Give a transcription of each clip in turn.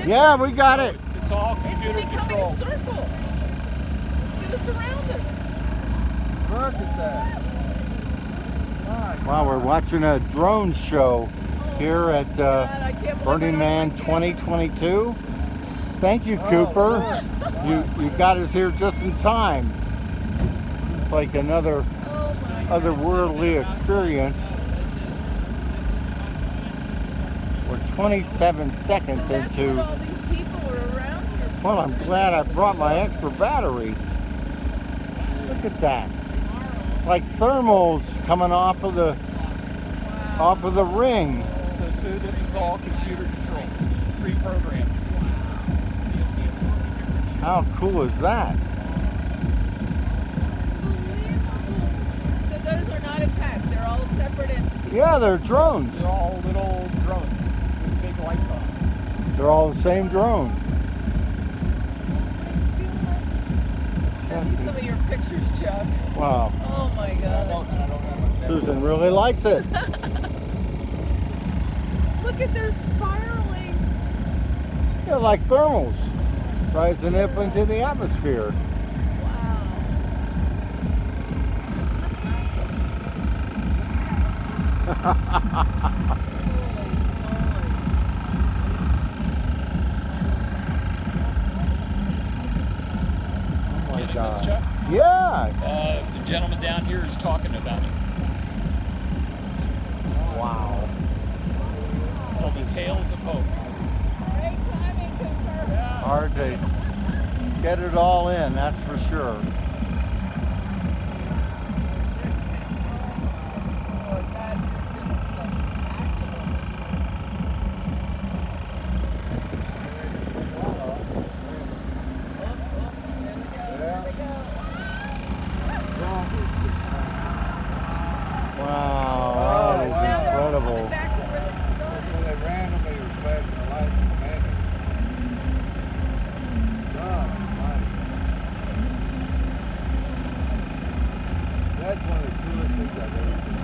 Yeah, we got it. It's all computer It's becoming controlled. a circle. It's going to surround us. Look at that. Wow, we're watching a drone show here at God, I can't believe Burning I Man don't like 2022. Thank you, Cooper. You got us here just in time. It's like another otherworldly experience. We're 27 seconds So that's into. what all these people are around here for. Well, I'm glad I brought my extra battery. Look at that. It's like thermals coming off of the ring. So Sue, this is all computer controlled, pre-programmed. How cool is that? So those are not attached. They're all separate entities. Yeah, they're drones. They're all little drones with big lights on them. They're all the same drone. Send me some of your pictures, Chuck. Wow. Oh my God. Susan really likes it. Look at their spiraling. Yeah, like thermals rising up into the atmosphere. Wow. Oh my Getting God. this, Chuck? Yeah. The gentleman down here is talking about it. Wow. It'll be Tales of Hope. Great timing, Cooper. Hard to get it all in, that's for sure. Oh, that is just Wow, that is incredible. back to where they started. When they randomly were flashing the lights and commanding. God almighty. That's one of the coolest things I've ever seen.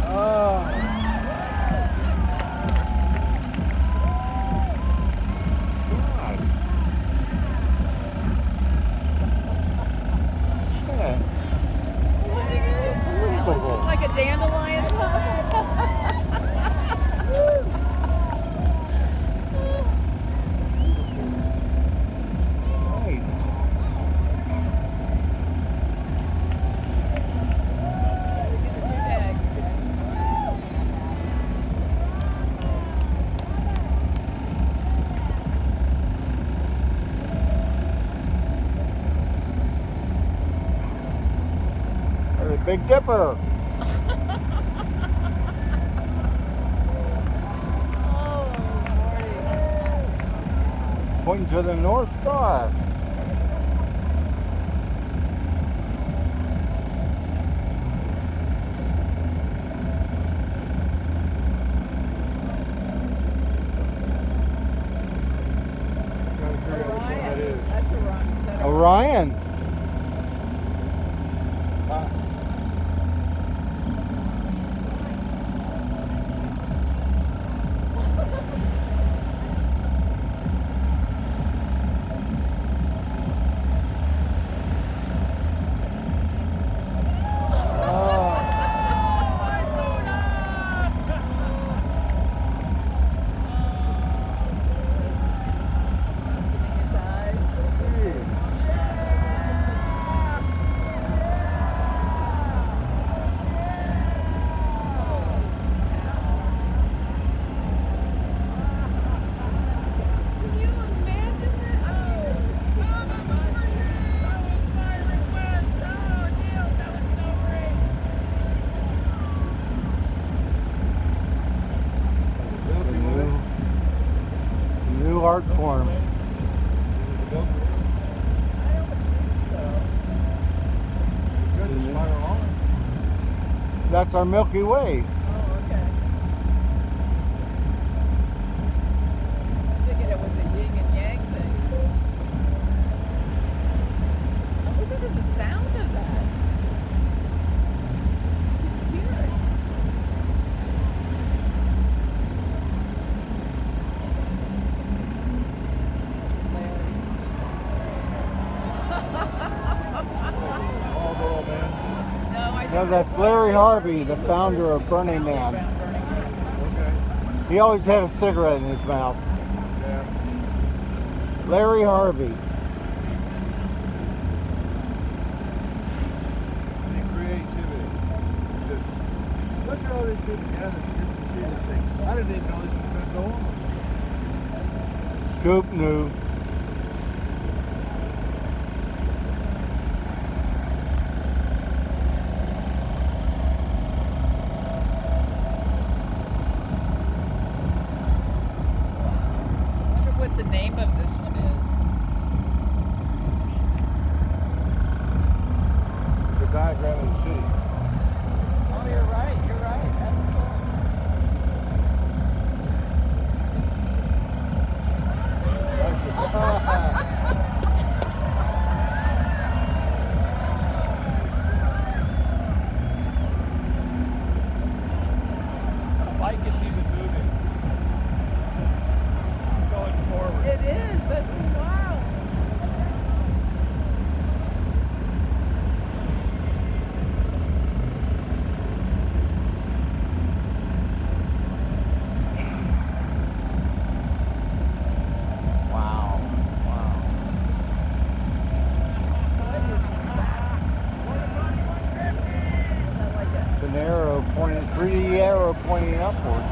Oh. Yeah. This is like a dandelion Right. There's a Big Dipper. Pointing to the North Star. Trying to figure out which one that is. That's Orion. Is that Orion. Can you imagine It's a new art form. I don't think so. Good to spiral on. That's our Milky Way. Oh, okay. I was thinking it was a yin and yang thing. Now listen to the sound of that. You can hear it. that's Larry Harvey, the founder of Burning Man. Okay. He always had a cigarette in his mouth. Yeah. Larry Harvey. The creativity. Just look at all these people together just to see this thing. I didn't even know this was going to go on. Scoop knew. I wonder what the name of this one is. The diagram of the city. Oh, you're right. You're right. That's cool. The bike is even moving. It's going forward. It is. That's wild. Wow. Wow. What is that? I like it. It's an arrow pointing, 3D arrow pointing upward.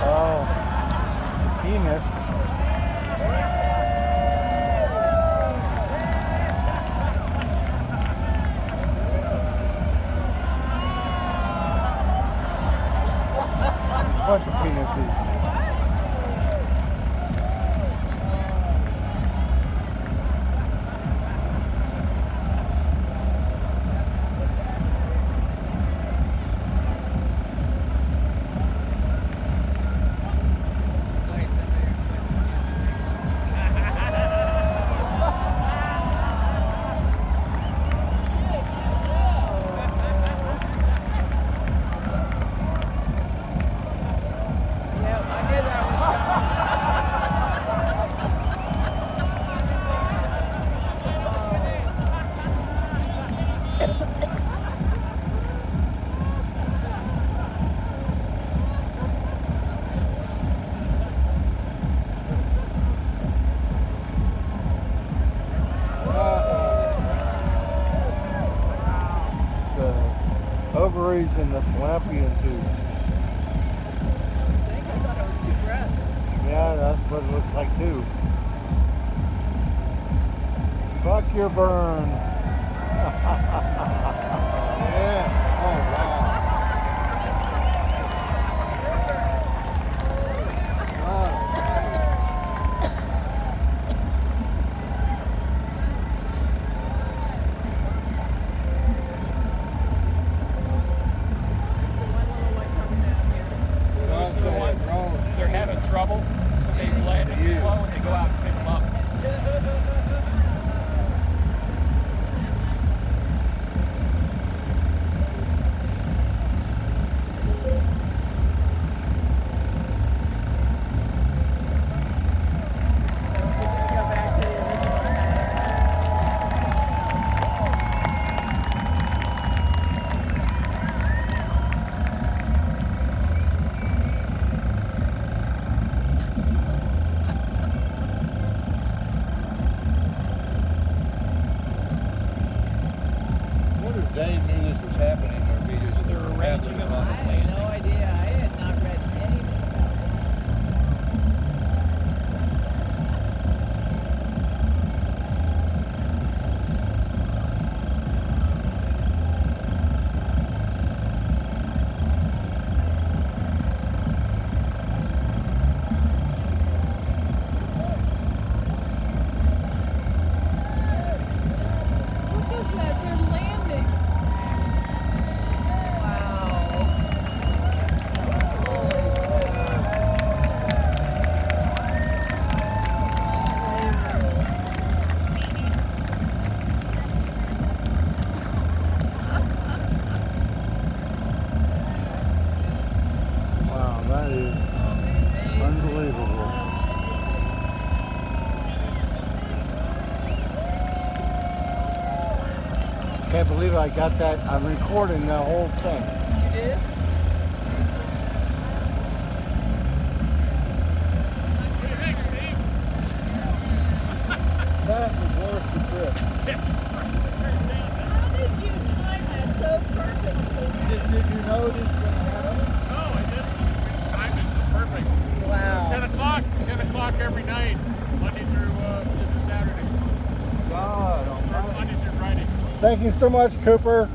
Oh. Penis. Bunch of penises. Yeah, I knew that was The ovaries and the fallopian tubes. I thought it was two breasts. Yeah, that's what it looks like too. Fuck your burn. Yes. Oh, wow. There's the one little one coming down here. Those are the ones, they're having trouble, so they land them slow and they go out and pick them up. Go back to the original path. I wonder if Dave knew this was happening or if he just So they're arranging them. I had no idea. I had not read anything about this. Look at that. They're landing. Wow. Wow, that is unbelievable. Can't believe I got that. I'm recording the whole thing. You did? That was worth the trip. How did you time that so perfectly? Did you notice what happened? No, I didn't. It's timed it perfect. Wow. 10 o'clock every night, Monday through Saturday. God Or almighty. Monday through Friday. Thank you so much, Cooper.